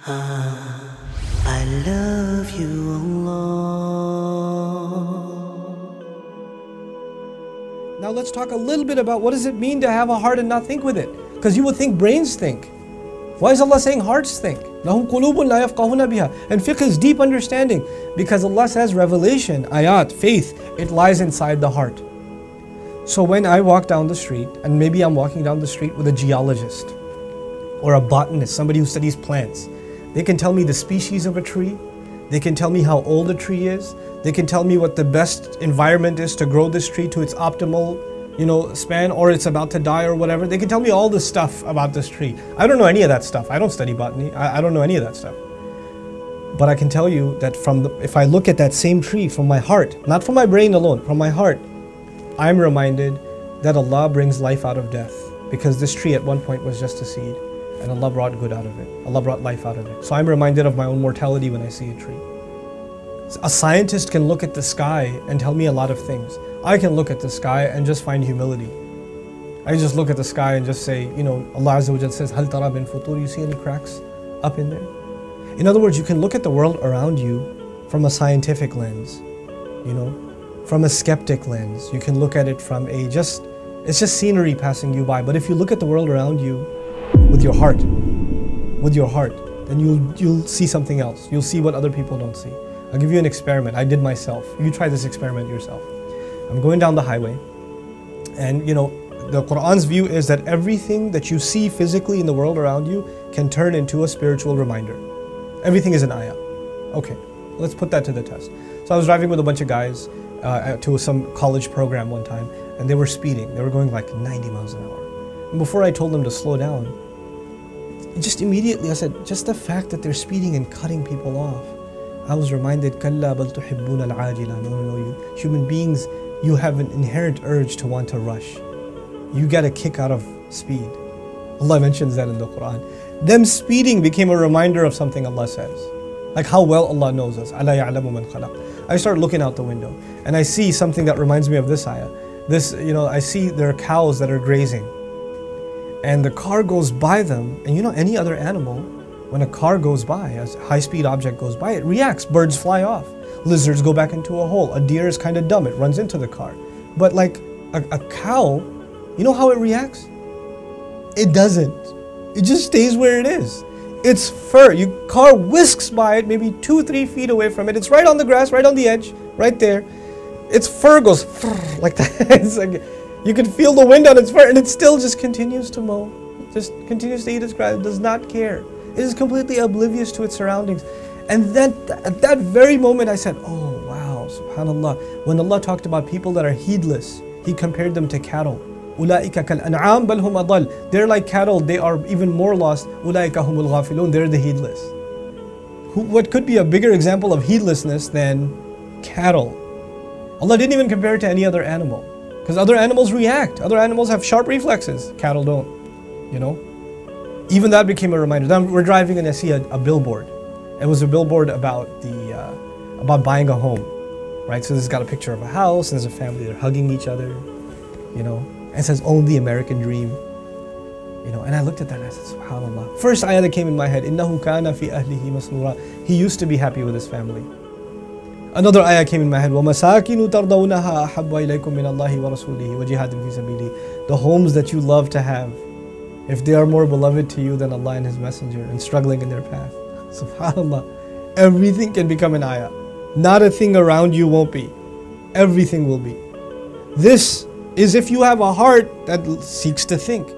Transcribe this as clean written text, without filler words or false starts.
I love you, Allah. Now let's talk a little bit about what does it mean to have a heart and not think with it. Because you would think brains think. Why is Allah saying hearts think? لَهُمْ قُلُوبٌ لَا يَفْقَهُونَ بِهَا. And fiqh is deep understanding. Because Allah says revelation, ayat, faith, it lies inside the heart. So when I walk down the street, and maybe I'm walking down the street with a geologist, or a botanist, somebody who studies plants, they can tell me the species of a tree, they can tell me how old a tree is, they can tell me what the best environment is to grow this tree to its optimal, span, or it's about to die or whatever. They can tell me all this stuff about this tree. I don't know any of that stuff. I don't study botany. I don't know any of that stuff. But I can tell you that if I look at that same tree from my heart, not from my brain alone, from my heart, I'm reminded that Allah brings life out of death, because this tree at one point was just a seed. And Allah brought good out of it. Allah brought life out of it. So I'm reminded of my own mortality when I see a tree. A scientist can look at the sky and tell me a lot of things. I can look at the sky and just find humility. I just look at the sky and just say, Allah Azza wa Jal says, "Hal tara min futur?" You see any cracks up in there? In other words, you can look at the world around you from a scientific lens, from a skeptic lens. You can look at it from it's just scenery passing you by. But if you look at the world around you with your heart, then you'll see something else. You'll see what other people don't see. I'll give you an experiment I did myself. You try this experiment yourself. I'm going down the highway, and the Quran's view is that everything that you see physically in the world around you can turn into a spiritual reminder. Everything is an ayah. Okay, let's put that to the test. So I was driving with a bunch of guys to some college program one time, and they were speeding. They were going like 90 miles an hour. And before I told them to slow down, just immediately I said, just the fact that they're speeding and cutting people off, I was reminded, كَلَّا بَلْ تُحِبُّونَ الْعَاجِلَةَ. No, you human beings, you have an inherent urge to want to rush. You get a kick out of speed. Allah mentions that in the Quran. Them speeding became a reminder of something Allah says. Like how well Allah knows us. أَلَا يَعْلَمُ مَنْ خَلَقَ. I start looking out the window and I see something that reminds me of this ayah. I see there are cows that are grazing. And the car goes by them, and any other animal, when a car goes by, a high-speed object goes by, it reacts. Birds fly off. Lizards go back into a hole. A deer is kind of dumb. It runs into the car. But like a cow, you know how it reacts? It doesn't. It just stays where it is. Its fur, your car whisks by it, maybe 2-3 feet away from it. It's right on the grass, right on the edge, right there. Its fur goes like that. It's like, you can feel the wind on its fur, and it still just continues to mow. Just continues to eat its grass. It does not care. It is completely oblivious to its surroundings. And then at that very moment I said, oh wow, subhanallah. When Allah talked about people that are heedless, He compared them to cattle. أُولَٰئِكَ كَالْأَنْعَامِ بَلْ هُمْ أَضَلُّ. They're like cattle, they are even more lost. أُولَٰئِكَ هُمُ الْغَافِلُونَ. They're the heedless. What could be a bigger example of heedlessness than cattle? Allah didn't even compare it to any other animal. Because other animals react. Other animals have sharp reflexes. Cattle don't. Even that became a reminder. Then we're driving and I see a billboard. It was a billboard about about buying a home, right? So this has got a picture of a house and there's a family. They're hugging each other, And it says, "Own the American dream." And I looked at that and I said, "Subhanallah." First ayah that came in my head, "Innahu kana fi ahlihi masrura." He used to be happy with his family. Another ayah came in my head, وَمَسَاكِنُ تَرْضَوْنَهَا أَحَبَّ إِلَيْكُم مِّنَ اللَّهِ وَرَسُولِهِ وَجِهَادٍ فِي سَبِيلِهِ. The homes that you love to have, if they are more beloved to you than Allah and His Messenger, and struggling in their path. SubhanAllah. Everything can become an ayah. Not a thing around you won't be. Everything will be. This is if you have a heart that seeks to think.